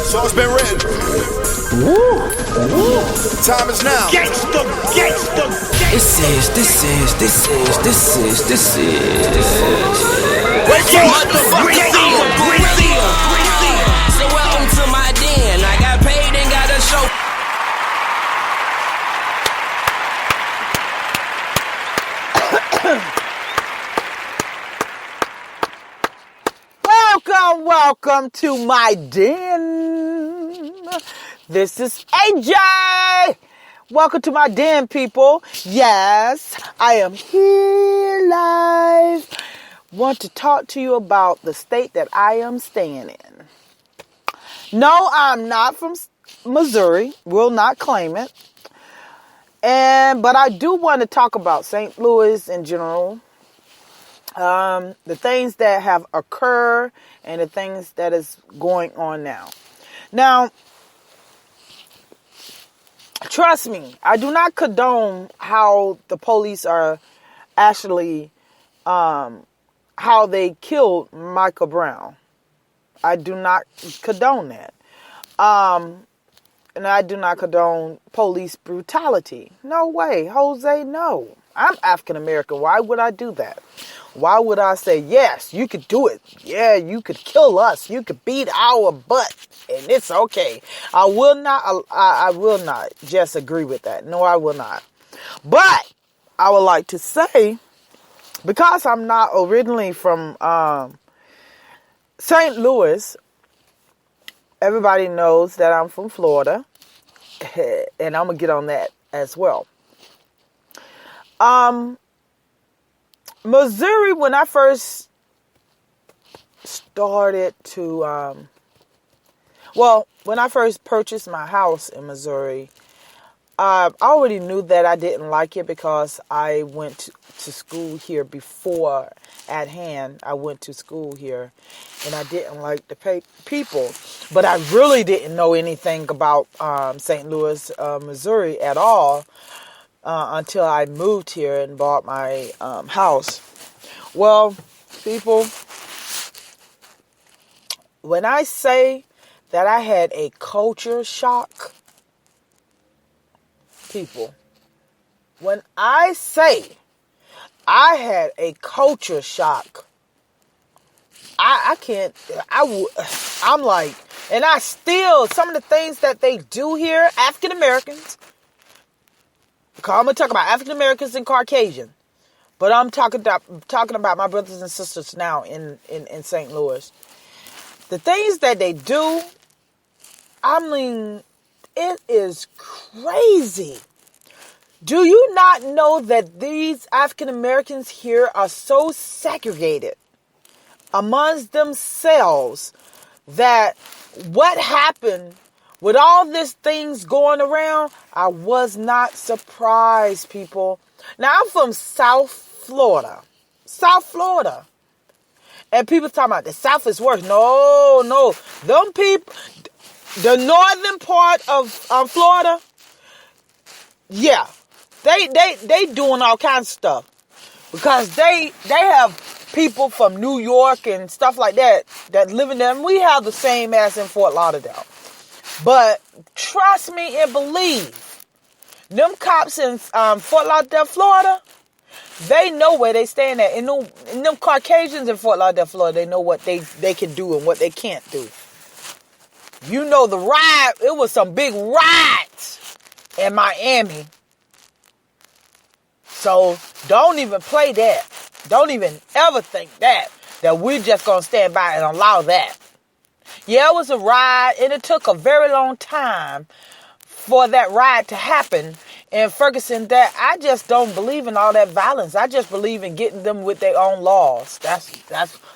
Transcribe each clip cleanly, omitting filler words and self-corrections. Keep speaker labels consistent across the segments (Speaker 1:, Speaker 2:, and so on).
Speaker 1: So it's been written. Time is now.
Speaker 2: Gangsta.
Speaker 3: This is.
Speaker 1: Wait for it.
Speaker 3: So welcome to my den. I got paid and got a show.
Speaker 2: Welcome to my den. This is AJ. Welcome to my den, people. Yes, I am here live. Want to talk to you about the state that I am staying in. No, I'm not from Missouri. Will not claim it. But I do want to talk about St. Louis in general. The things that have occurred and the things that is going on now. Now, trust me, I do not condone how the police are actually, how they killed Michael Brown. I do not condone that. And I do not condone police brutality. No way, Jose, no. I'm African American. Why would I do that? Why would I say, yes, you could do it. Yeah, you could kill us. You could beat our butt. And it's okay. I will not just agree with that. No, I will not. But I would like to say, because I'm not originally from St. Louis, everybody knows that I'm from Florida. And I'm going to get on that as well. Missouri, when I first started to, when I first purchased my house in Missouri, I already knew that I didn't like it because I went to school here before at hand. I went to school here and I didn't like the people, but I really didn't know anything about St. Louis, Missouri at all. Until I moved here and bought my house. Well, people, when I say that I had a culture shock, people, when I say I had a culture shock, I'm like, and I still, some of the things that they do here, African Americans, I'm going to talk about African Americans and Caucasian. But I'm talking about my brothers and sisters now in St. Louis. The things that they do, I mean, it is crazy. Do you not know that these African Americans here are so segregated amongst themselves that what happened with all these things going around, I was not surprised, people. Now, I'm from South Florida. And people talking about the South is worse. No. Them people, the northern part of Florida, yeah, they doing all kinds of stuff. Because they have people from New York and stuff like that live in there. And we have the same as in Fort Lauderdale. But trust me and believe, them cops in Fort Lauderdale, Florida, they know where they stand at. And them Caucasians in Fort Lauderdale, Florida, they know what they can do and what they can't do. You know the riot, it was some big riots in Miami. So don't even play that. Don't even ever think that we're just going to stand by and allow that. Yeah, it was a riot, and it took a very long time for that riot to happen in Ferguson. That I just don't believe in all that violence. I just believe in getting them with their own laws. That's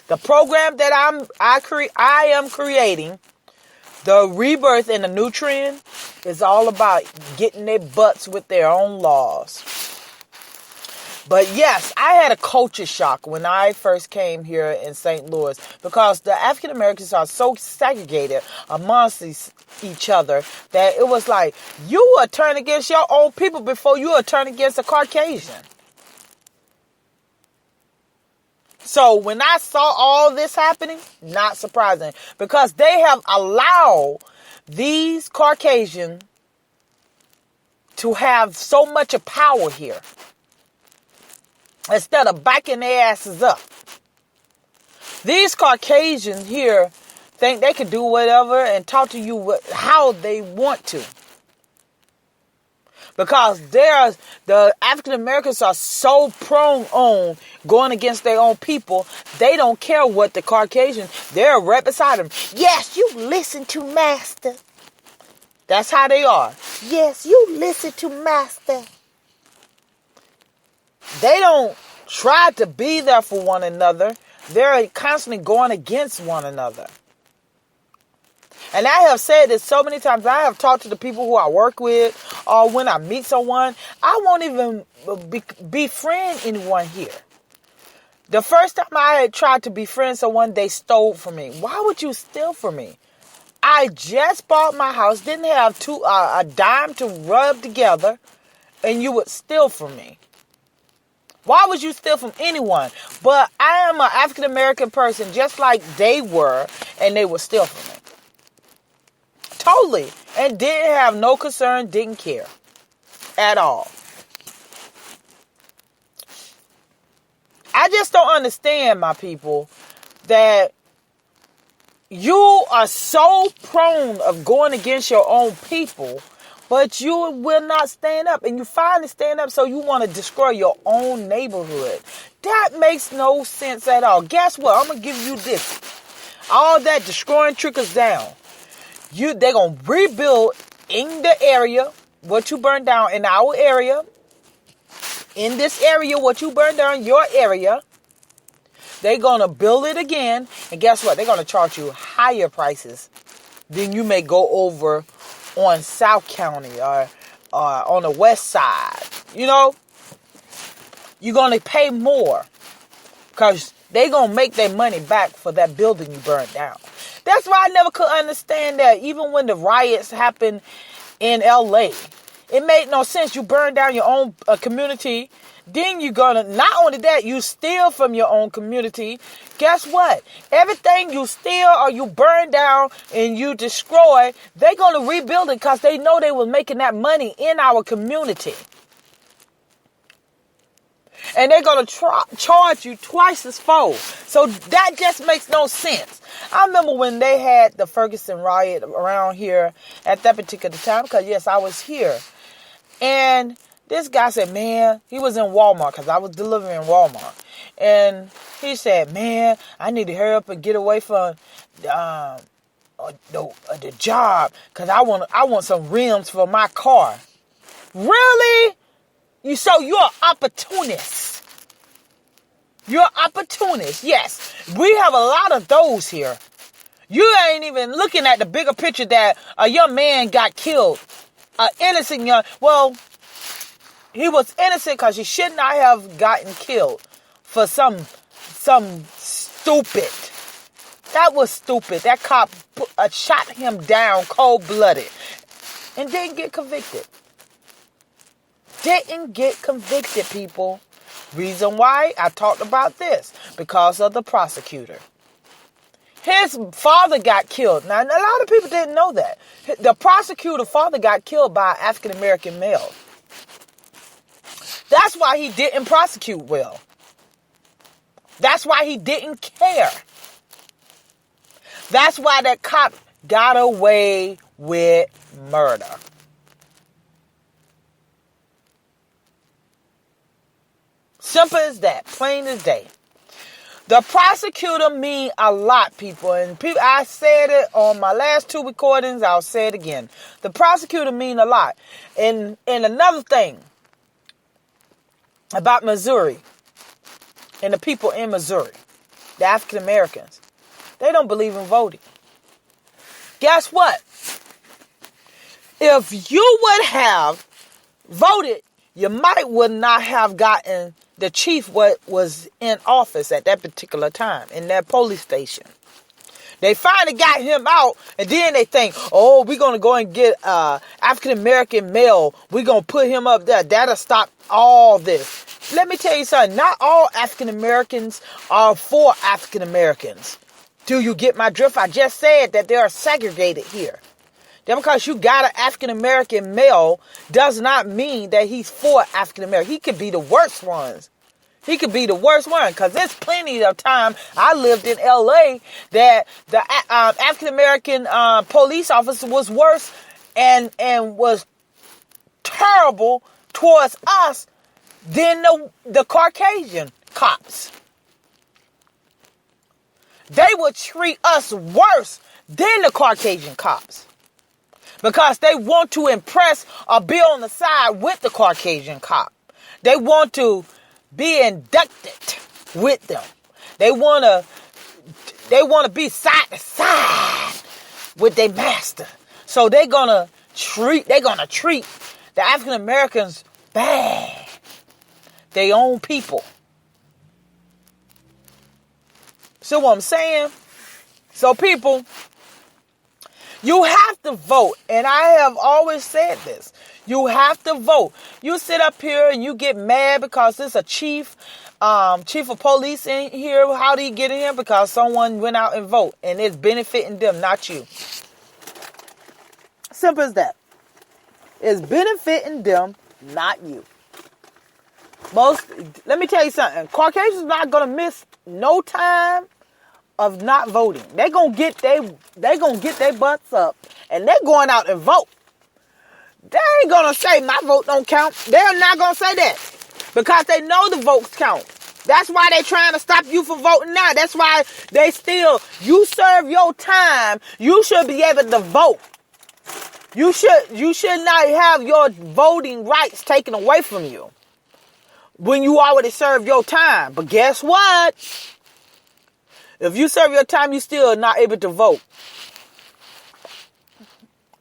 Speaker 2: the program that I am creating. The rebirth and the new trend is all about getting their butts with their own laws. But yes, I had a culture shock when I first came here in St. Louis because the African Americans are so segregated amongst each other that it was like you will turn against your own people before you will turn against a Caucasian. So when I saw all this happening, not surprising, because they have allowed these Caucasians to have so much of power here instead of backing their asses up. These Caucasians here think they can do whatever and talk to you how they want to. Because the African Americans are so prone on going against their own people, they don't care what the Caucasians, they're right beside them. Yes, you listen to master. That's how they are. Yes, you listen to master. They don't try to be there for one another. They're constantly going against one another. And I have said this so many times. I have talked to the people who I work with, or when I meet someone, I won't even befriend anyone here. The first time I had tried to befriend someone, they stole from me. Why would you steal from me? I just bought my house, didn't have a dime to rub together, and you would steal from me. Why would you steal from anyone? But I am an African American person, just like they were, and they would steal from me. Totally. And didn't have no concern, didn't care at all. I just don't understand, my people, that you are so prone of going against your own people, but you will not stand up. And you finally stand up, so you want to destroy your own neighborhood. That makes no sense at all. Guess what? I'm going to give you this. All that destroying trickles down. They're going to rebuild in the area what you burned down in our area. In this area, what you burned down, your area. They're going to build it again. And guess what? They're going to charge you higher prices than you may go over on South County or on the west side. You know, you're going to pay more because they're going to make their money back for that building you burned down. That's why I never could understand that even when the riots happened in LA, it made no sense. You burn down your own community. Then you're going to, not only that, you steal from your own community. Guess what? Everything you steal or you burn down and you destroy, they're going to rebuild it because they know they were making that money in our community. And they're going to charge you twice as full. So that just makes no sense. I remember when they had the Ferguson riot around here at that particular time. Because, yes, I was here. And this guy said, man, he was in Walmart because I was delivering in Walmart. And he said, man, I need to hurry up and get away from the job because I want some rims for my car. Really? So you're an opportunist. You're an opportunist. Yes. We have a lot of those here. You ain't even looking at the bigger picture that a young man got killed. An innocent young... Well, he was innocent because he should not have gotten killed for some stupid. That was stupid. That cop shot him down cold-blooded and didn't get convicted. Didn't get convicted, people. Reason why? I talked about this. Because of the prosecutor. His father got killed. Now, a lot of people didn't know that. The prosecutor's father got killed by an African-American male. That's why he didn't prosecute well. That's why he didn't care. That's why that cop got away with murder. Simple as that. Plain as day. The prosecutor mean a lot, people. And I said it on my last 2 recordings. I'll say it again. The prosecutor mean a lot. And another thing about Missouri and the people in Missouri, the African Americans, they don't believe in voting. Guess what? If you would have voted, you would not have gotten the chief what was in office at that particular time in that police station. They finally got him out, and then they think, oh, we're going to go and get African-American male. We're going to put him up there. That'll stop all this. Let me tell you something. Not all African-Americans are for African-Americans. Do you get my drift? I just said that they are segregated here. Just because you got an African-American male does not mean that he's for African-American. He could be the worst ones. He could be the worst one, because there's plenty of time I lived in L.A. that the African-American police officer was worse and was terrible towards us than the Caucasian cops. They would treat us worse than the Caucasian cops because they want to impress or be on the side with the Caucasian cop. They want to be inducted with them. They want to be side to side with their master. So they're gonna treat the African Americans bad. They own people. See what I'm saying? So people, you have to vote. And I have always said this. You have to vote. You sit up here and you get mad because there's a chief of police in here. How did he get in here? Because someone went out and vote. And it's benefiting them, not you. Simple as that. It's benefiting them, not you. Let me tell you something. Caucasians not going to miss no time of not voting. They're going to get their butts up. And they're going out and vote. They ain't going to say my vote don't count. They're not going to say that. Because they know the votes count. That's why they're trying to stop you from voting now. That's why you serve your time. You should be able to vote. You should not have your voting rights taken away from you when you already served your time. But guess what? If you serve your time, you still not able to vote.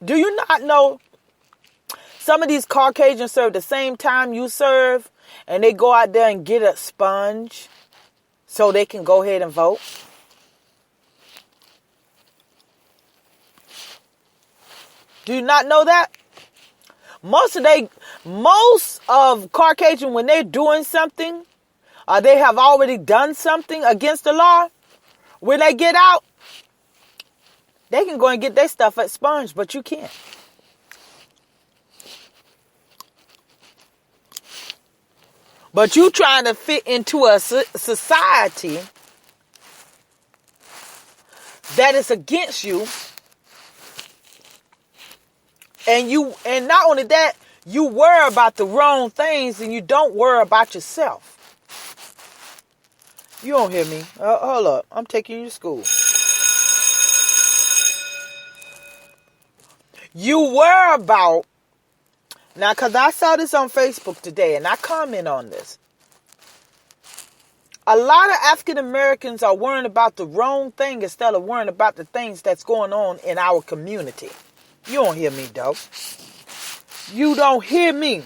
Speaker 2: Do you not know some of these Caucasians serve the same time you serve, and they go out there and get a sponge so they can go ahead and vote? Do you not know that? Most of Caucasian, when they're doing something, or they have already done something against the law, when they get out, they can go and get their stuff at Sponge, but you can't. But you trying to fit into a society that is against you. And not only that, you worry about the wrong things and you don't worry about yourself. You don't hear me. Hold up. I'm taking you to school. You worry about... Now, because I saw this on Facebook today and I comment on this. A lot of African Americans are worrying about the wrong thing instead of worrying about the things that's going on in our community. You don't hear me, though. You don't hear me.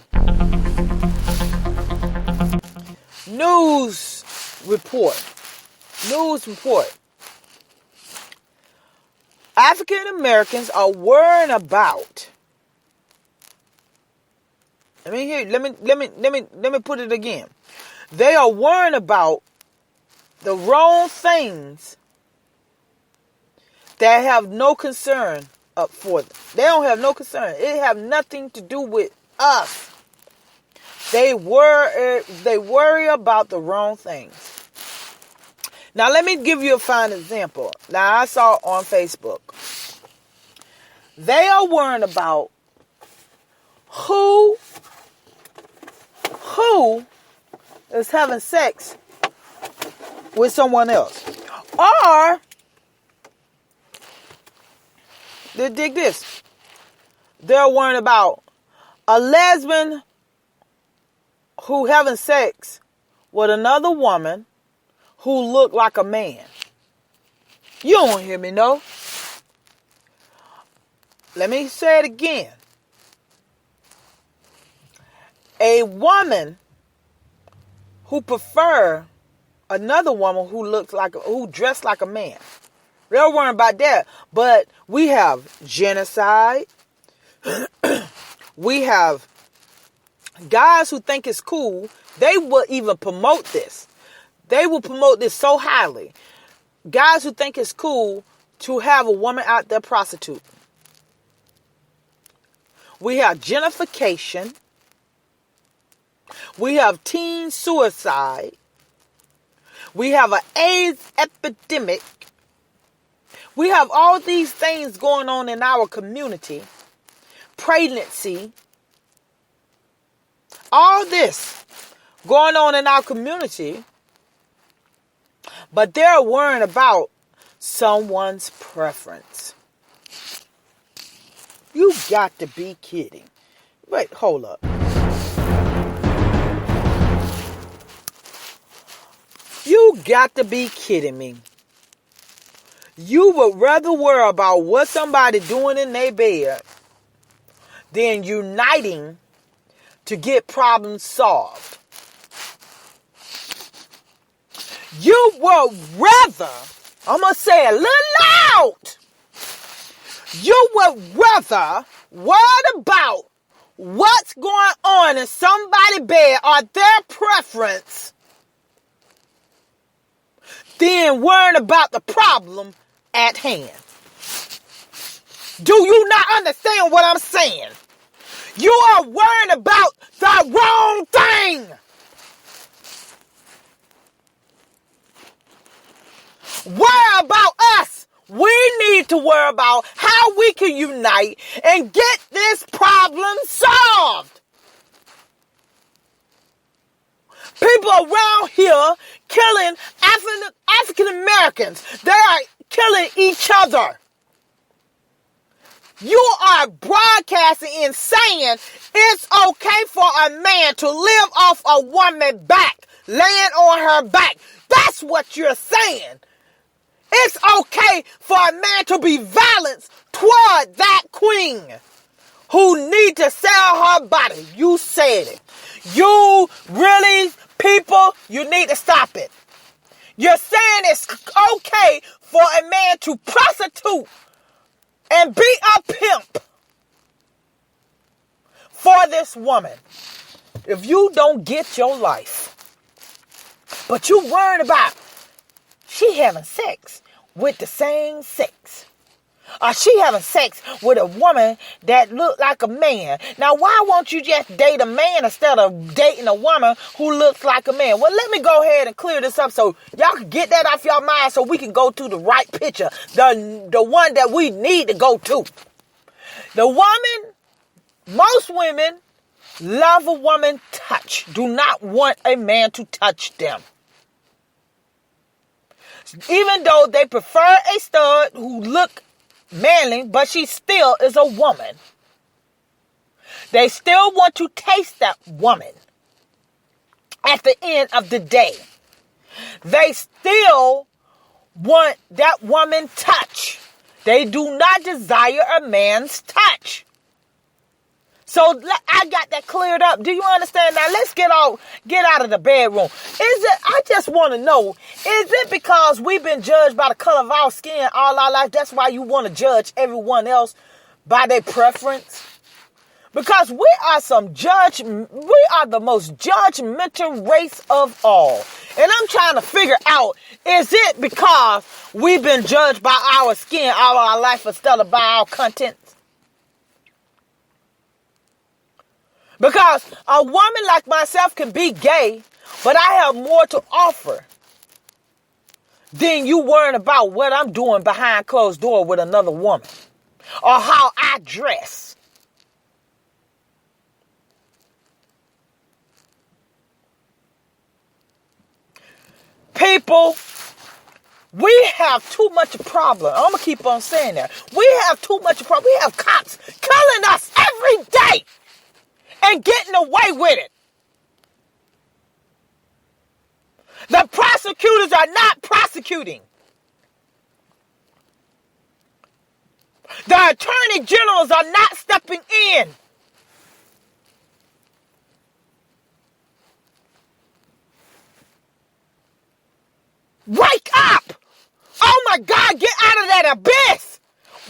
Speaker 2: News report. African Americans are worrying about. Let me put it again. They are worrying about the wrong things that have no concern up for them. They don't have no concern. It have nothing to do with us. They worry about the wrong things. Now, let me give you a fine example. Now, I saw on Facebook. They are worrying about who is having sex with someone else. Or, dig this. They're worrying about a lesbian who having sex with another woman who look like a man. You don't hear me, no? Let me say it again. A woman who prefer another woman who dressed like a man. They're worrying about that. But we have genocide. We have guys who think it's cool. They will even promote this. They will promote this so highly. Guys who think it's cool to have a woman out there prostitute. We have gentrification. We have teen suicide. We have an AIDS epidemic. We have all these things going on in our community. Pregnancy. All this going on in our community. But they're worrying about someone's preference. You got to be kidding. Wait, hold up. You got to be kidding me. You would rather worry about what somebody doing in their bed than uniting to get problems solved. You would rather, I'm going to say it a little loud. You would rather worry about what's going on in somebody's bed or their preference than worrying about the problem at hand. Do you not understand what I'm saying? You are worrying about the wrong thing. Worry about us. We need to worry about how we can unite and get this problem solved. People around here killing African Americans. They are killing each other. You are broadcasting and saying it's okay for a man to live off a woman's back, laying on her back. That's what you're saying. It's okay for a man to be violent toward that queen who need to sell her body. You said it. You really, people, you need to stop it. You're saying it's okay for a man to prostitute and be a pimp for this woman. If you don't get your life, but you worried about she having sex with the same sex, or she having sex with a woman that look like a man. Now, why won't you just date a man instead of dating a woman who looks like a man? Well, let me go ahead and clear this up so y'all can get that off your mind so we can go to the right picture, the one that we need to go to. The woman, most women love a woman touch, do not want a man to touch them. Even though they prefer a stud who look manly, but she still is a woman. They still want to taste that woman at the end of the day. They still want that woman touch. They do not desire a man's touch. So I got that cleared up. Do you understand? Now let's get out of the bedroom. I just want to know, is it because we've been judged by the color of our skin all our life? That's why you want to judge everyone else by their preference? Because we are the most judgmental race of all. And I'm trying to figure out, is it because we've been judged by our skin all our life instead of by our content? Because a woman like myself can be gay, but I have more to offer than you worrying about what I'm doing behind closed door with another woman or how I dress. People, we have too much problem. I'm going to keep on saying that. We have too much problem. We have cops killing us every day and getting away with it. The prosecutors are not prosecuting. The attorney generals are not stepping in. Wake up! Oh my God, get out of that abyss!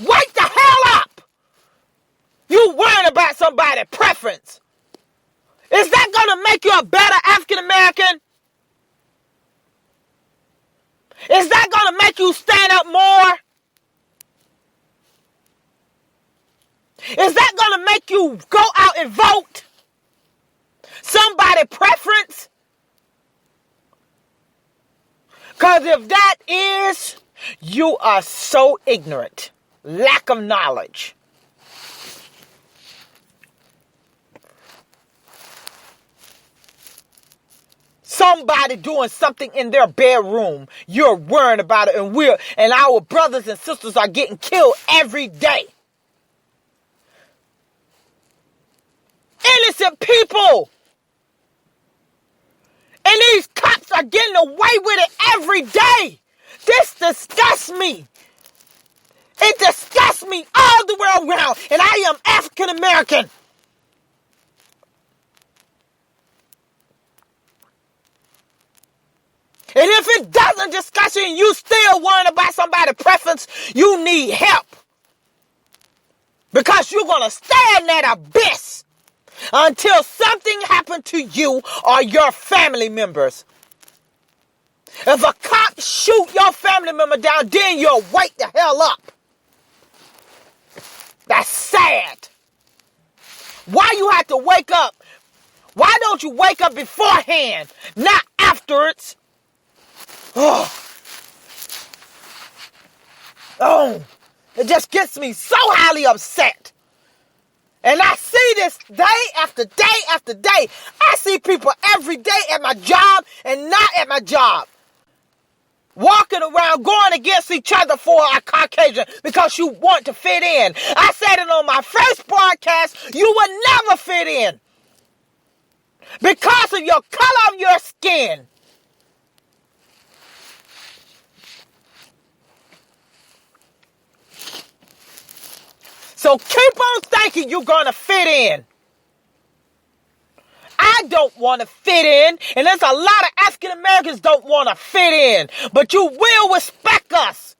Speaker 2: Wake the hell up! You worrying about somebody's preference. Is that going to make you a better African American? Is that going to make you stand up more? Is that going to make you you go out and vote somebody preference? Because if that is, you are so ignorant. Lack of knowledge. Somebody doing something in their bedroom, you're worrying about it, and our brothers and sisters are getting killed every day. Innocent people. And these cops are getting away with it every day. This disgusts me. It disgusts me all the way around. And I am African American. And if it doesn't disgust you and you still worrying about somebody's preference, you need help. Because you're going to stay in that abyss until something happens to you or your family members. If a cop shoot your family member down, then you'll wake the hell up. That's sad. Why you have to wake up? Why don't you wake up beforehand, not afterwards? Oh, it just gets me so highly upset. And I see this day after day after day. I see people every day at my job and not at my job, walking around going against each other for a Caucasian because you want to fit in. I said it on my first broadcast, you will never fit in because of your color of your skin. So keep on thinking you're going to fit in. I don't want to fit in, and there's a lot of African Americans don't want to fit in, but you will respect us.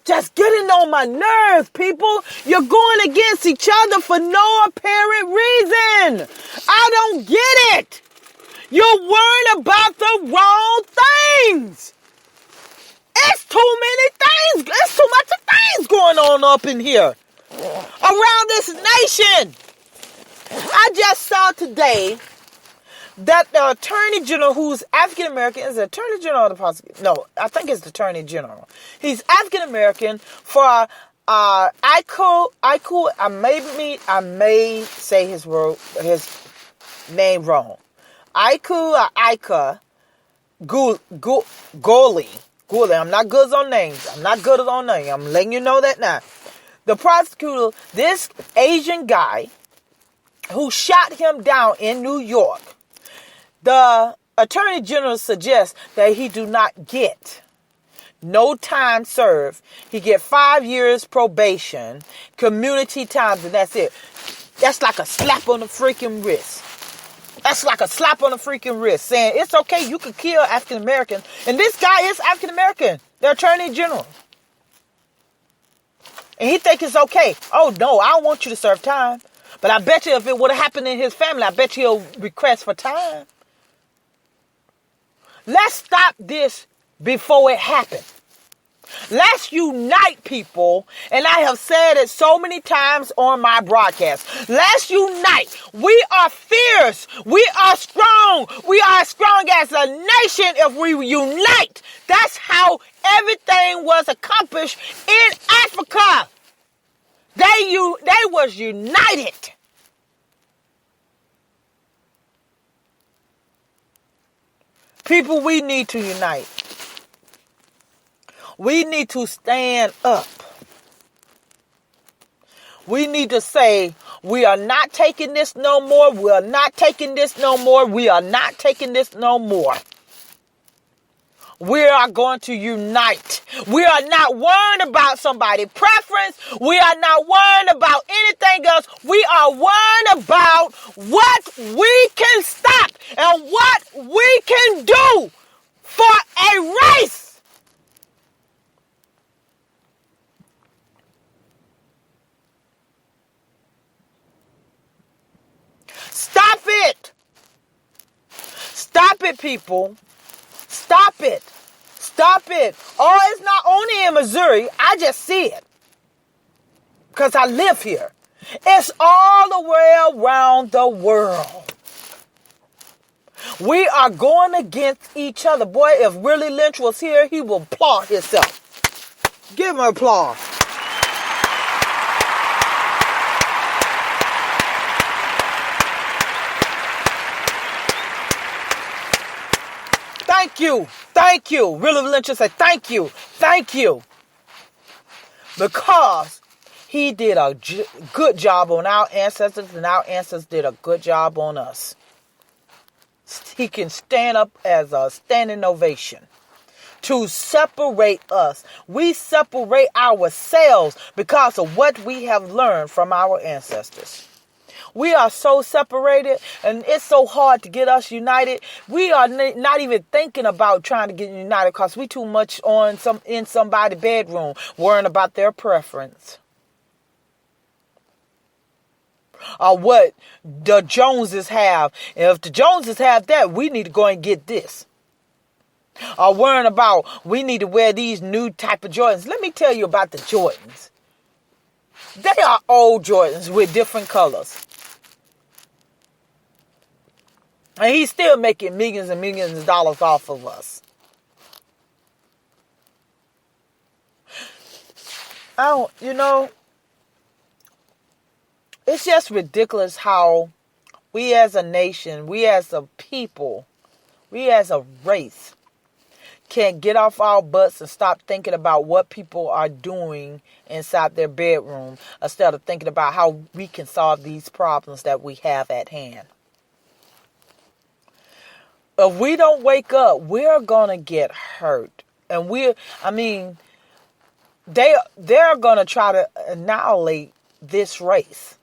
Speaker 2: Just getting on my nerves, people. You're going against each other for no apparent reason. I don't get it. You're worrying about the wrong things. It's too many things. There's too much things going on up in here. Around this nation. I just saw today that the Attorney General, who's African American, is the Attorney General of the prosecutor? No, I think it's the Attorney General. He's African American for Iko. I may say his name wrong. Ika Goli. I'm not good on names. I'm letting you know that now. The prosecutor, this Asian guy who shot him down in New York, the Attorney General suggests that he do not get no time served. He get 5 years probation, community time, and that's it. That's like a slap on the freaking wrist. Saying it's okay, you could kill African American. And this guy is African American, the Attorney General. And he think it's okay. Oh no, I don't want you to serve time. But I bet you if it would have happened in his family, I bet you he'll request for time. Let's stop this before it happens. Let's unite, people. And I have said it so many times on my broadcast. Let's unite. We are fierce. We are strong. We are strong as a nation if we unite. That's how everything was accomplished in Africa. They was united. People, we need to unite. We need to stand up. We need to say, we are not taking this no more. We are not taking this no more. We are not taking this no more. We are going to unite. We are not worrying about somebody's preference. We are not worrying about anything else. We are worrying about what we can stop and what we can do for a race. Stop it. Stop it, people. Stop it. Stop it. Oh, it's not only in Missouri. I just see it. Because I live here. It's all the way around the world. We are going against each other. Boy, if Willie Lynch was here, he will applaud himself. Give him applause. Thank you. Thank you. Willie Lynch will say thank you. Thank you. Because he did a good job on our ancestors, and our ancestors did a good job on us. He can stand up as a standing ovation to separate us. We separate ourselves because of what we have learned from our ancestors. We are so separated, and it's so hard to get us united. We are not even thinking about trying to get united because we too much in somebody's bedroom worrying about their preference. Or what the Joneses have. If the Joneses have that, we need to go and get this. Or worrying about we need to wear these new type of Jordans. Let me tell you about the Jordans. They are old Jordans with different colors. And he's still making millions and millions of dollars off of us. It's just ridiculous how we as a nation, we as a people, we as a race can't get off our butts and stop thinking about what people are doing inside their bedroom instead of thinking about how we can solve these problems that we have at hand. If we don't wake up, we're going to get hurt. And they're going to try to annihilate this race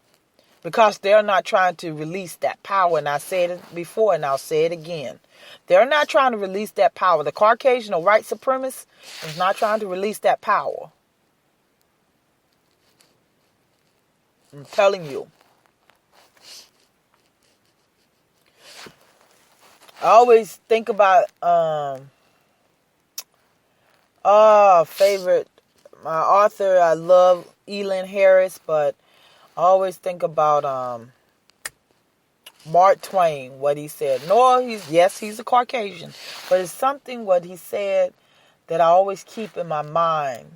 Speaker 2: because they're not trying to release that power. And I said it before and I'll say it again. They're not trying to release that power. The Caucasian or white supremacist is not trying to release that power. I'm telling you. I always think about my author. I love Elin Harris, but I always think about Mark Twain, what he said. He's a Caucasian, but it's something what he said that I always keep in my mind.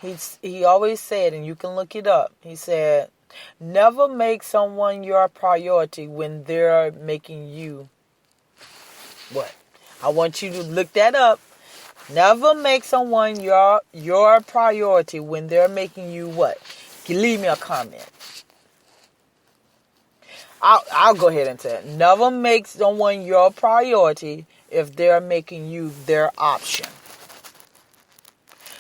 Speaker 2: He always said, and you can look it up. He said, "Never make someone your priority when they're making you." What? I want you to look that up. Never make someone your priority when they're making you what? Leave me a comment. I'll go ahead and say it. Never make someone your priority if they're making you their option.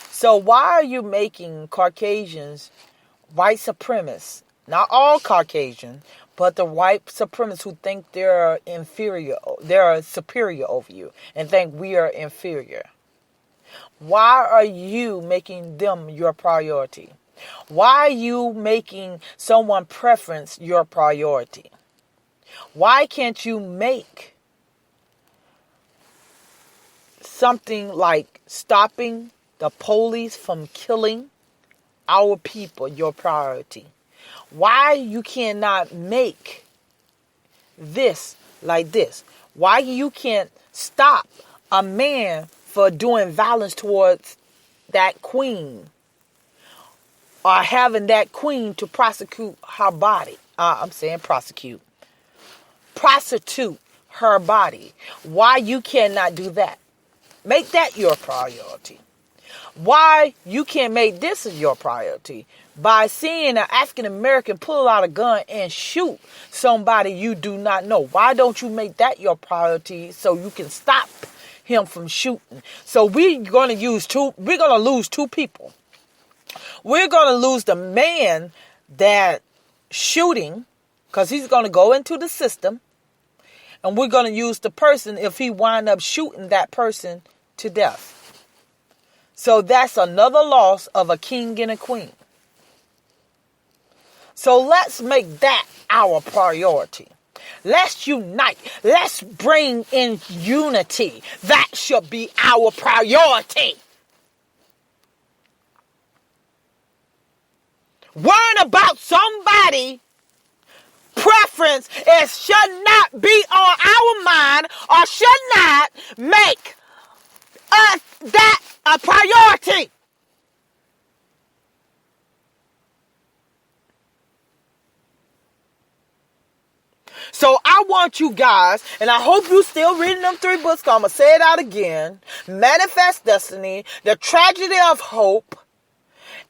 Speaker 2: So why are you making Caucasians white supremacists? Not all Caucasians, but the white supremacists who think they're superior over you and think we are inferior. Why are you making them your priority? Why are you making someone's preference your priority? Why can't you make something like stopping the police from killing our people your priority? Why you cannot make this like this? Why you can't stop a man for doing violence towards that queen or having that queen to prosecute her body? Prostitute her body. Why you cannot do that? Make that your priority. Why you can't make this your priority? By seeing an African American pull out a gun and shoot somebody you do not know. Why don't you make that your priority so you can stop him from shooting? So we're going to lose two people. We're going to lose the man that shooting, because he's going to go into the system, and we're going to use the person if he wind up shooting that person to death. So that's another loss of a king and a queen. So let's make that our priority. Let's unite. Let's bring in unity. That should be our priority. Worrying about somebody preference should not be on our mind or should not make us that a priority. So I want you guys, and I hope you still reading them 3 books, because I'm going to say it out again. Manifest Destiny, The Tragedy of Hope,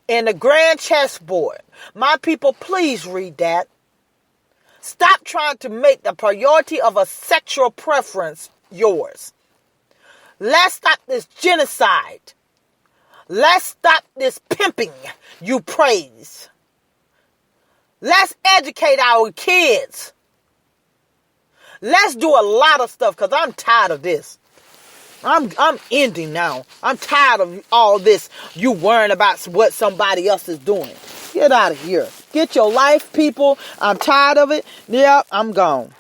Speaker 2: and The Grand Chessboard. My people, please read that. Stop trying to make the priority of a sexual preference yours. Let's stop this genocide. Let's stop this pimping you praise. Let's educate our kids. Let's do a lot of stuff, because I'm tired of this. I'm ending now. I'm tired of all this, you worrying about what somebody else is doing. Get out of here. Get your life, people. I'm tired of it. Yeah, I'm gone.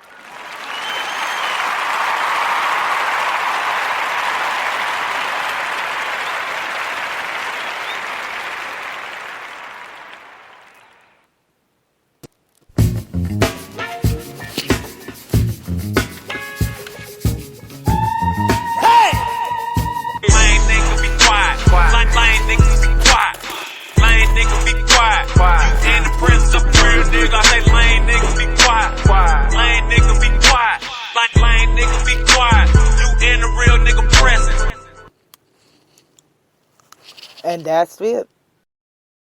Speaker 2: And that's it.